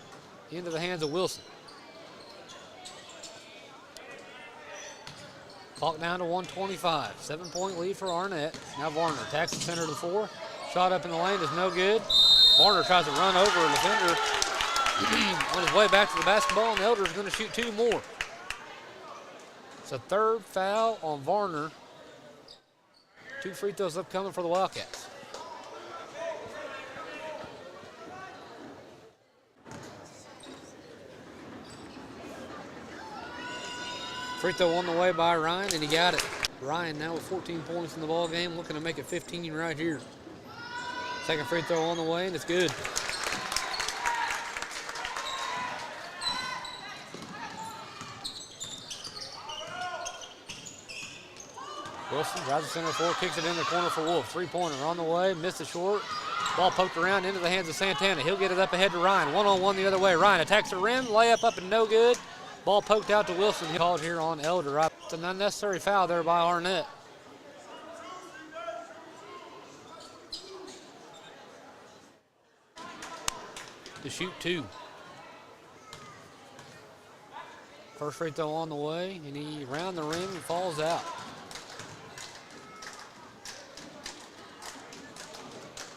into the hands of Wilson. Clock down to 1:25. 7-point lead for Arnett. Now Varner attacks the center of the floor. Shot up in the lane is no good. Varner tries to run over a defender on his way back to the basketball, and Elder's going to shoot 2 more. It's a third foul on Varner. 2 free throws upcoming for the Wildcats. Free throw on the way by Ryan, and he got it. Ryan now with 14 points in the ball game, looking to make it 15 right here. Second free throw on the way, and it's good. Wilson drives the center floor, kicks it in the corner for Wolf. Three-pointer on the way, missed it short. Ball poked around into the hands of Santana. He'll get it up ahead to Ryan. One-on-one the other way. Ryan attacks the rim, layup up and no good. Ball poked out to Wilson. He called here on Elder. It's an unnecessary foul there by Arnett. To shoot 2. First free throw on the way, and he around the rim and falls out.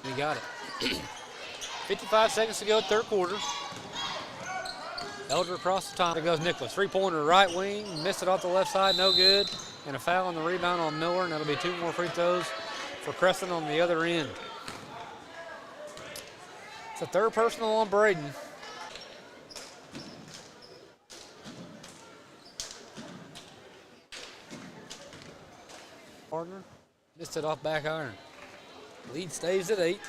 He got it. 55 seconds to go, third quarter. Elder across the top. There goes Nicholas. Three-pointer, right wing. Missed it off the left side, no good. And a foul on the rebound on Miller, and that'll be 2 more free throws for Crescent on the other end. It's a third personal on Braden. Partner missed it off back iron. Lead stays at 8.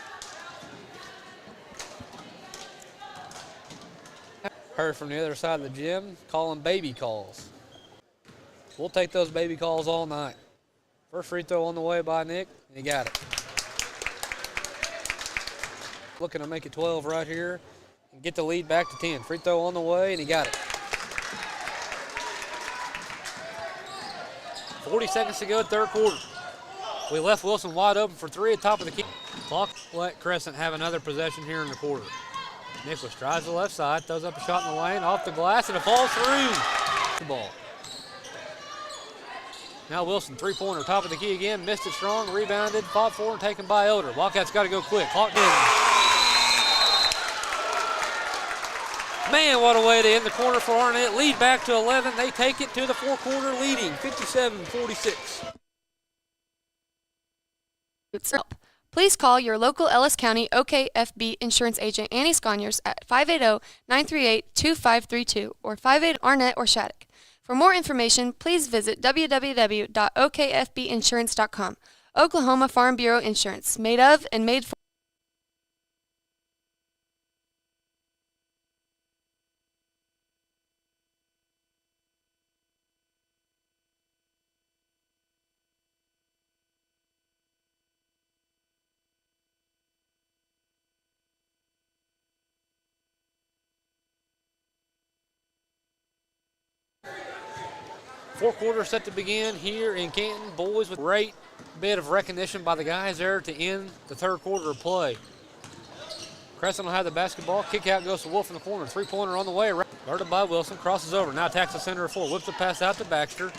Heard from the other side of the gym, calling baby calls. We'll take those baby calls all night. First free throw on the way by Nick, and he got it. Looking to make it 12 right here and get the lead back to 10. Free throw on the way, and he got it. 40 seconds to go, third quarter. We left Wilson wide open for 3 at top of the key. Clock let Crescent have another possession here in the quarter. Nicholas drives the left side, throws up a shot in the lane, off the glass, and it falls through. The ball. Now Wilson, three-pointer, top of the key again, missed it strong, rebounded, fought for, and taken by Elder. Wildcats got to go quick. Clock in. Man, what a way to end the quarter for Arnett. Lead back to 11. They take it to the fourth quarter, leading 57-46. Please call your local Ellis County OKFB insurance agent Annie Sconyers at 580-938-2532 or 58 Arnett or Shattuck. For more information, please visit www.okfbinsurance.com. Oklahoma Farm Bureau Insurance, made of and made for. Fourth quarter set to begin here in Canton. Boys with a great bit of recognition by the guys there to end the third quarter of play. Crescent will have the basketball. Kick out goes to Wolf in the corner. Three-pointer on the way. Guarded by Wilson. Crosses over. Now attacks the center of floor. Whips the pass out to Baxter.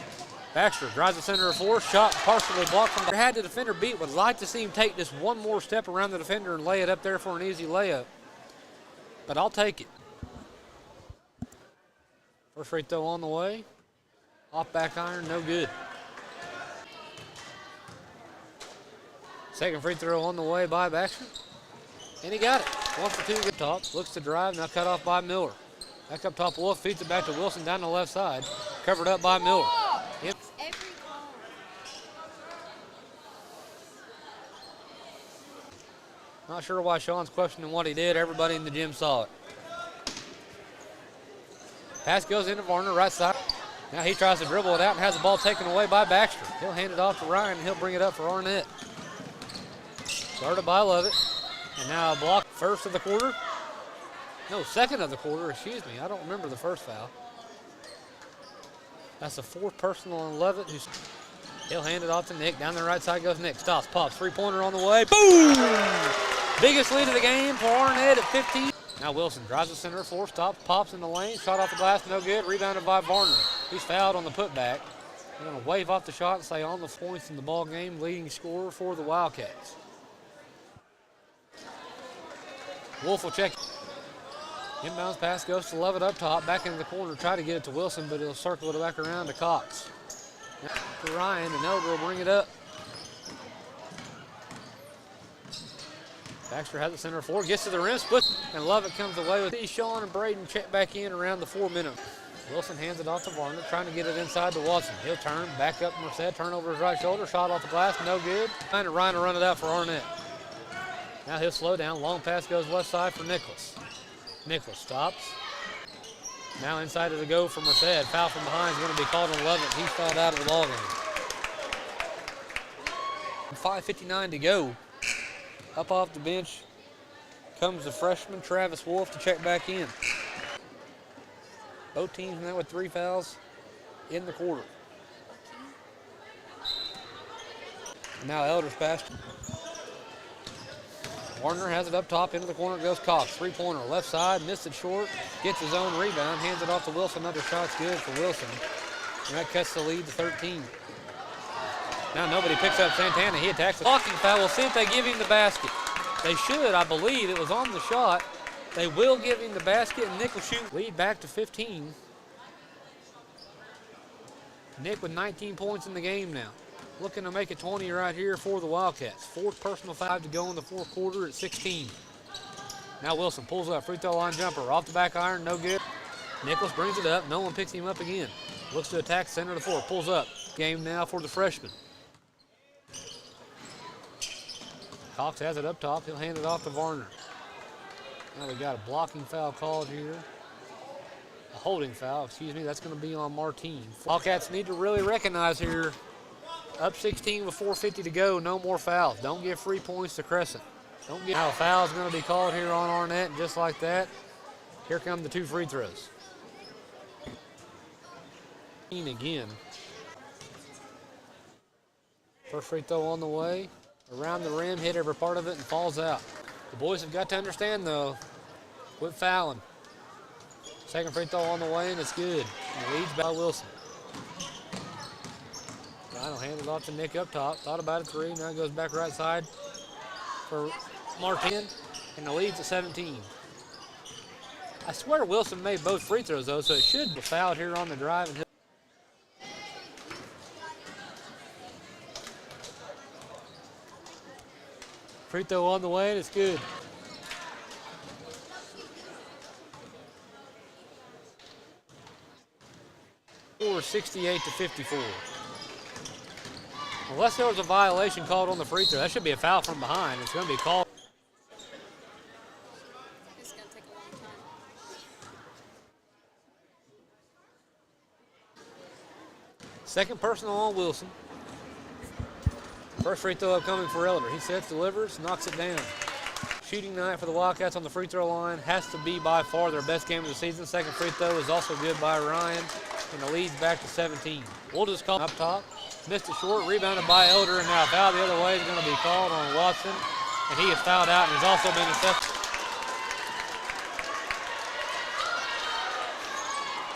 Baxter drives the center of four, shot partially blocked from the had the defender beat. Would like to see him take just one more step around the defender and lay it up there for an easy layup. But I'll take it. First free throw on the way. Off back iron, no good. Second free throw on the way by Baxter. And he got it. 1 for 2 good top. Looks to drive, now cut off by Miller. Back up top, Wolf feeds it back to Wilson down the left side. Covered up by Miller. Yep. Not sure why Sean's questioning what he did. Everybody in the gym saw it. Pass goes into Varner, right side. Now he tries to dribble it out and has the ball taken away by Baxter. He'll hand it off to Ryan and he'll bring it up for Arnett. Started by Lovett. And now a block first of the quarter. No, second of the quarter, excuse me. I don't remember the first foul. That's the fourth personal on Lovett. He'll hand it off to Nick. Down the right side goes Nick. Stops, pops, three-pointer on the way. Boom! Biggest lead of the game for Arnett at 15. Now Wilson drives the center, four, stops, pops in the lane. Shot off the glass, no good. Rebounded by Varner. He's fouled on the putback. They're going to wave off the shot and say on the points in the ball game, leading scorer for the Wildcats. Wolf will check. Inbounds pass goes to Lovett up top, back into the corner, try to get it to Wilson, but he'll circle it back around to Cox. Now to Ryan, and Elder will bring it up. Baxter has the center four, gets to the rim, split, and Lovett comes away with Sean and Braden check back in around the 4 minute. Wilson hands it off to Varner, trying to get it inside to Watson. He'll turn, back up Merced, turn over his right shoulder, shot off the glass, no good. And Ryan will run it out for Arnett. Now he'll slow down, long pass goes left side for Nicholas. Nicholas stops. Now inside to the go for Merced. Foul from behind is going to be called on Lovett. He's fouled out of the ball game. 5:59 to go. Up off the bench comes the freshman Travis Wolf to check back in. Both teams now with 3 fouls in the quarter. Now Elder's pass. Warner has it up top, into the corner goes Cox. Three-pointer, left side, missed it short, gets his own rebound, hands it off to Wilson. Another shot's good for Wilson. And that cuts the lead to 13. Now nobody picks up Santana. He attacks the blocking foul. Will Sente give him the basket? They should, I believe. It was on the shot. They will give him the basket, and Nick will shoot. Lead back to 15. Nick with 19 points in the game now. Looking to make it 20 right here for the Wildcats. Fourth personal foul to go in the fourth quarter at 16. Now Wilson pulls up, free throw line jumper, off the back iron, no good. Nicholas brings it up, no one picks him up again. Looks to attack center of the floor, pulls up. Game now for the freshman. Cox has it up top, he'll hand it off to Varner. Now we got a blocking foul called here. A holding foul, excuse me, that's gonna be on Martin. Wildcats need to really recognize here, up 16 with 4:50 to go, no more fouls. Don't give free points to Crescent. Don't get. Now a foul is going to be called here on Arnett, and just like that, here come the 2 free throws. Again. First free throw on the way. Around the rim, hit every part of it, and falls out. The boys have got to understand, though, quit fouling. Second free throw on the way, and it's good. And leads by Wilson. Ryan will hand it off to Nick up top. Thought about a 3. Now it goes back right side for Martin. And the lead's at 17. I swear Wilson made both free throws, though, so it should be fouled here on the drive. And free throw on the way, and it's good. Score 68-54. Unless there was a violation called on the free throw, that should be a foul from behind. It's going to be called. It's going to take a long time. Second personal on Wilson. First free throw upcoming for Elder. He sets, delivers, knocks it down. Shooting night for the Wildcats on the free throw line. Has to be by far their best game of the season. Second free throw is also good by Ryan. And the lead's back to 17. We'll just call up top. Missed it short, rebounded by Elder, and now a foul the other way is going to be called on Watson. And he is fouled out and has also been assessed.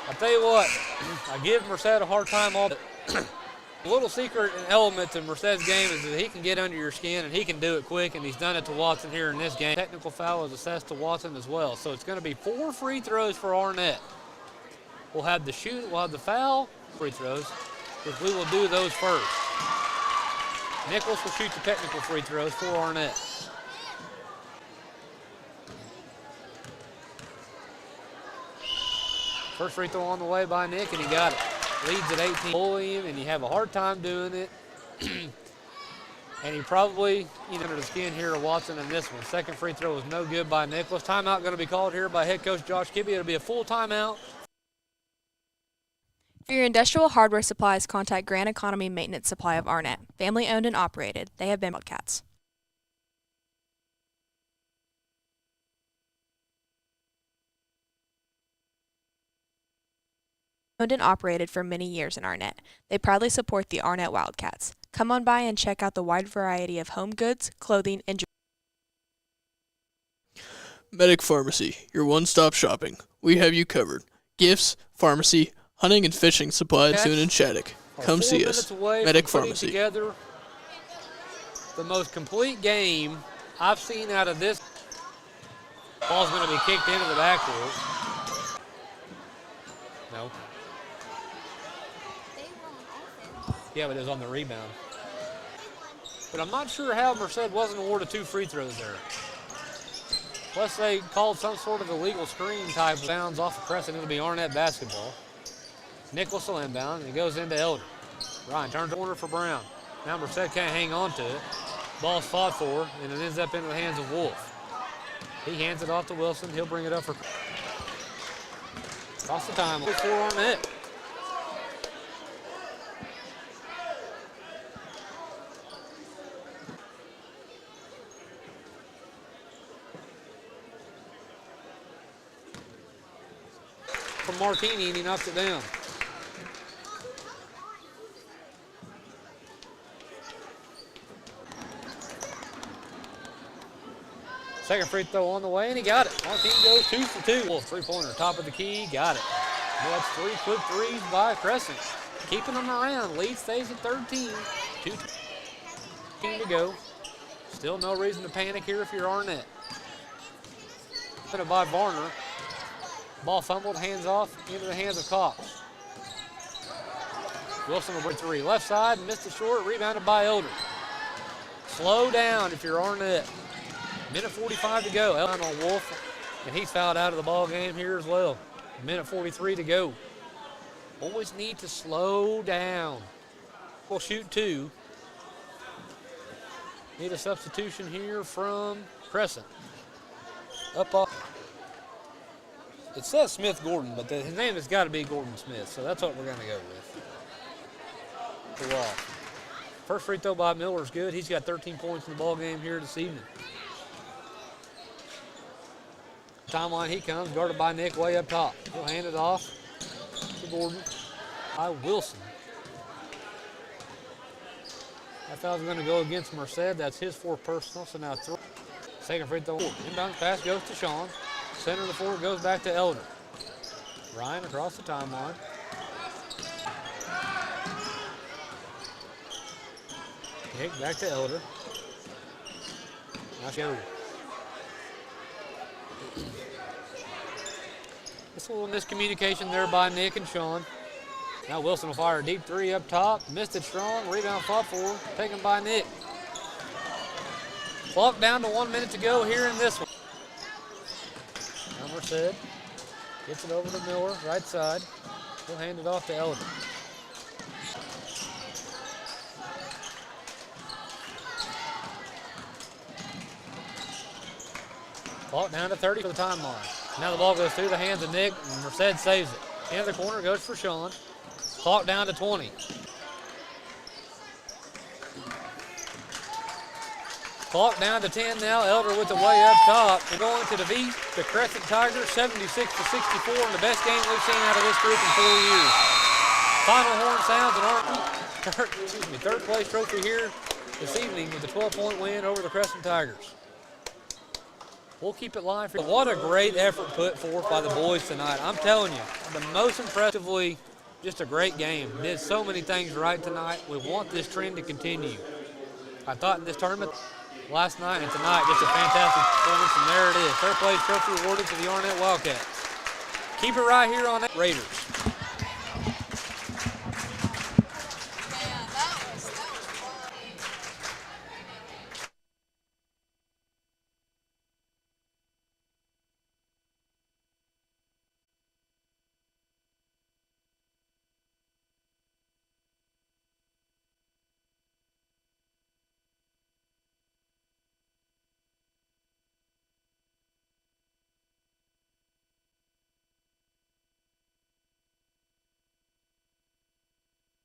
I tell you what, I give Merced a hard time all, but A little secret and element to Merced's game is that he can get under your skin and he can do it quick, and he's done it to Watson here in this game. Technical foul is assessed to Watson as well. So it's going to be 4 free throws for Arnett. We'll have the shoot, we'll have the foul free throws, which we will do those first. Nichols will shoot the technical free throws for Arnett. First free throw on the way by Nick, and he got it. Leads at 18. Bully him, and you have a hard time doing it. And he probably, under the skin here of Watson in this one. Second free throw was no good by Nicholas. Timeout going to be called here by head coach Josh Kibbe. It'll be a full timeout. For your industrial hardware supplies, contact Grand Economy Maintenance Supply of Arnett. Family owned and operated. They have been Wildcats. Owned and operated for many years in Arnett. They proudly support the Arnett Wildcats. Come on by and check out the wide variety of home goods, clothing, and Medic Pharmacy, your one-stop shopping. We have you covered. Gifts, pharmacy, hunting and fishing supplies soon in Shattuck. Come see us. Medic Pharmacy. Together the most complete game I've seen out of this. Ball's going to be kicked into the backcourt. No. Yeah, but it was on the rebound. But I'm not sure how Merced wasn't awarded 2 free throws there. Unless they called some sort of illegal screen type bounds off of Crescent, it'll be Arnett basketball. Nicholas will inbound, and he goes into Elder. Ryan turns the corner for Brown. Now Merced can't hang on to it. Ball's fought for, and it ends up into the hands of Wolf. He hands it off to Wilson. He'll bring it up for across the timeline for Arnett. From Martini, and he knocks it down. Second free throw on the way, and he got it. Martini goes 2 for 2. Wolf, three-pointer, top of the key, got it. Well, that's 3 quick threes by Crescent. Keeping them around. Lead stays at 13. 2:10 to go. Still no reason to panic here if you're Arnett. Put it by Varner. Ball fumbled, hands off, into the hands of Cox. Wilson will bring 3. Left side, missed it short, rebounded by Elder. Slow down if you're Arnett. Minute 45 to go. Elder on Wolf, and he's fouled out of the ball game here as well. Minute 43 to go. Always need to slow down. We'll shoot 2. Need a substitution here from Crescent. Up off. It says Smith Gordon, but his name has got to be Gordon Smith, so that's what we're going to go with. The wall. First free throw by Miller's good. He's got 13 points in the ball game here this evening. Timeline, he comes, guarded by Nick way up top. He'll hand it off to Gordon by Wilson. That foul's going to go against Merced. That's his 4th personal, so now 3. Second free throw. Inbound pass goes to Sean. Center of the floor goes back to Elder. Ryan across the timeline. Kick back to Elder. Now Elder. Just a little miscommunication there by Nick and Sean. Now Wilson will fire a deep 3 up top. Missed it strong. Rebound fought for. Taken by Nick. Clock down to 1 minute to go here in this one. Merced gets it over to Miller, right side. He'll hand it off to Elder. Clock down to 30 for the timeline. Now the ball goes through the hands of Nick, and Merced saves it. Into the corner goes for Sean. Clock down to 20. Clock down to 10 now. Elder with the way up top. We're going to defeat the Crescent Tigers 76-64 in the best game we've seen out of this group in 4 years. Final horn sounds and our third place trophy here this evening with a 12-point win over the Crescent Tigers. We'll keep it live for you. What a great effort put forth by the boys tonight. I'm telling you, the most impressively Just a great game. Did so many things right tonight. We want this trend to continue. I thought in this tournament last night and tonight, just a fantastic performance, and there it is. Third place trophy awarded to the Arnett Wildcats. Keep it right here on Raiders.